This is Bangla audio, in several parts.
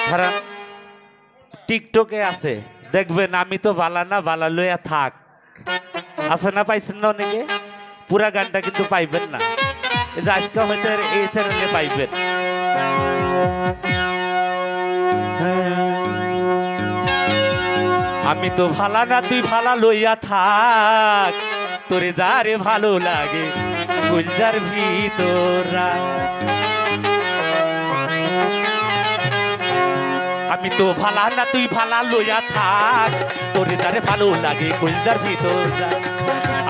খারাপ টিকটকে আছে দেখবেন আমি তো বালা না বালা লইয়া থাক আছে না, পাইছেন না অনেকে? পুরা গানটা কিন্তু পাইবেন না, এই যে আজকে হয়তো এই চ্যানেলে পাইবেন। আমি তো ভালা না তুই ভালা লইয়া থাক, তোরে যারে ভালো লাগে গুলজার ভিতরা। আমি তো ভালা না তুই ভালা লইয়া থাক, তোরে যারে ভালো লাগে গুলজার ভিতরা।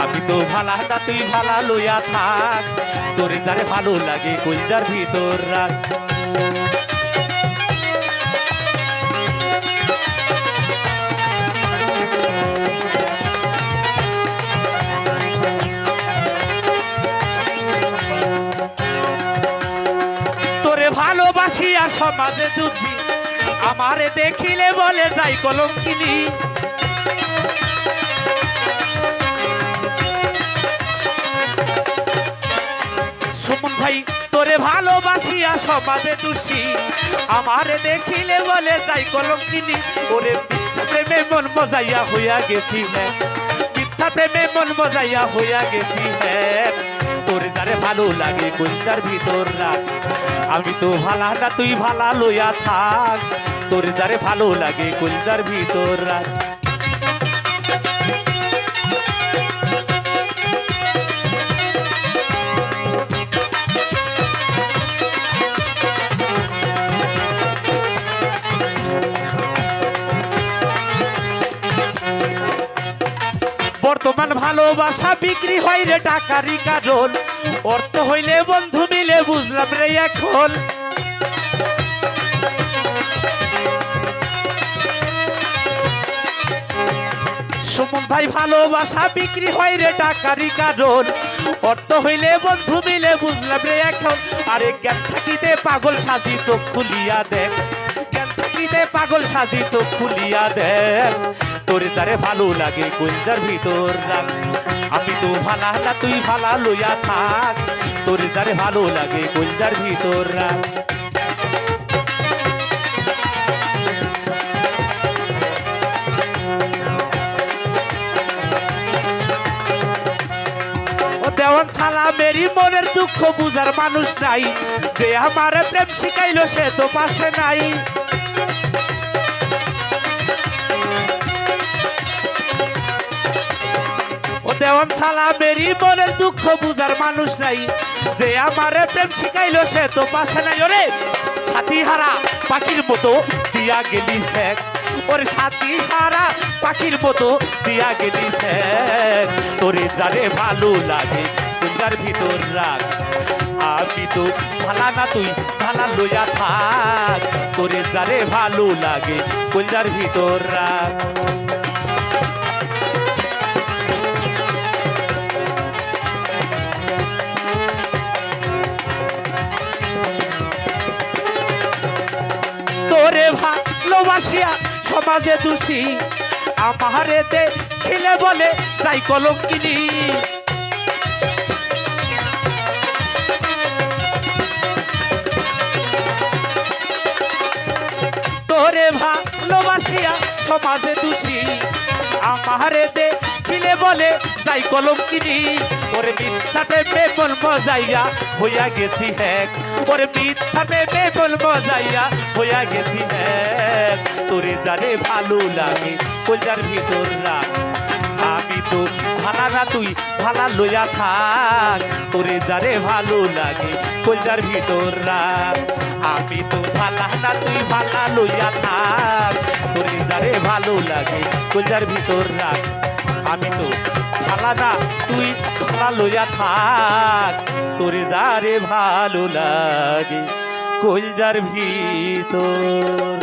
আমি তো ভালা না তুই ভালা লইয়া থাক, তোরে যারে ভালো লাগে গুলজার ভিতরা। ভালোবাসিয়া সমাজে দুঃখী আমারে দেখিলে বলে যাই কলঙ্কিনী। সুমন ভাই তোরে ভালোবাসিয়া সমাজে দুঃখী আমারে দেখিলে বলে যাই কলঙ্কিনী। ওরে মিথ্যা প্রেমে মন মজাইয়া হইয়া গেছি হ্যাঁ, মিথ্যা প্রেমে মন মজাইয়া হইয়া গেছি হ্যাঁ। তোরে যারে ভালো লাগে গুলজার ভিতর রাখ, আমি তো ভালা না তুই ভালা লইয়া থাক, তোরে যারে ভালো লাগে গুলজার ভিতর রাখ। বর্তমান ভালোবাসা বিক্রি হয় রে টাকারি কাজল, অর্থ হইলে বন্ধু মিলে বুঝলাম রে এখন। সুমন ভাই ভালোবাসা বিক্রি হয় রে টাকারি কাজল, অর্থ হইলে বন্ধু মিলে বুঝলাম রে এখন। আরে জ্ঞান থাকিতে পাগল সাজি তো খুলিয়া দেখ, জ্ঞান থাকিতে পাগল সাজি তো খুলিয়া দেখ, তোরে যারে ভালো লাগে গুলজার ভিতর রাখ। আমি তো ভালা না তুই ভালা লইয়া থাক, তোরে যারে ভালো লাগে গুলজার ভিতর রাখ। ও দেওয়ান ছাড়া মেরি মনের দুঃখ বুঝার মানুষ নাই, যে আমার প্রেম শিখাইলো সে তো পাশে নাই। দেওয়ান ছালা মেরি মনের দুঃখ বুঝার মানুষ নাই, যে আমারে প্রেম শিখাইলো সে তো পাশে নাই। ওরে সাথী হারা পাখির মতো দিয়া গেলি শেখ, ওরে সাথী হারা পাখির মতো দিয়া গেলি শেখ, তোরে যারে ভালো লাগে গুলজার ভিতর রাখ। আমি তো ভালা না তুই ভালা লইয়া থাক, তোরে যারে ভালো লাগে গুলজার ভিতর রাখ। তোরে ভালোবাসিয়া সমাজে দোষী আমারে দেখিলে বলে যাই কলঙ্কিনী। তোরে ভালোবাসিয়া সমাজে দোষী আমারে দেখিলে বলে যাই কলঙ্কিনী। ওরে মিথ্যা প্রেমে মন মজাইয়া হইয়া গেছি হ্যাক, ওরে মিথ্যা প্রেমে মন মজাইয়া হইয়া গেছি হ্যাক, তোরে যারে ভালো লাগে গুলজার ভিতর রাখ। আমি তো ভালা না তুই ভালা লইয়া থাক, তোরে যারে ভালো লাগে গুলজার ভিতর রাখ। আমি তো ভালা না তুই ভালা লইয়া থাক, তোরে যারে ভালো লাগে গুলজার ভিতর রাখ। আমি তো ভালা না তুই ভালা লইয়া থাক, তোরে যারে ভালো লাগে গুলজার ভিতর।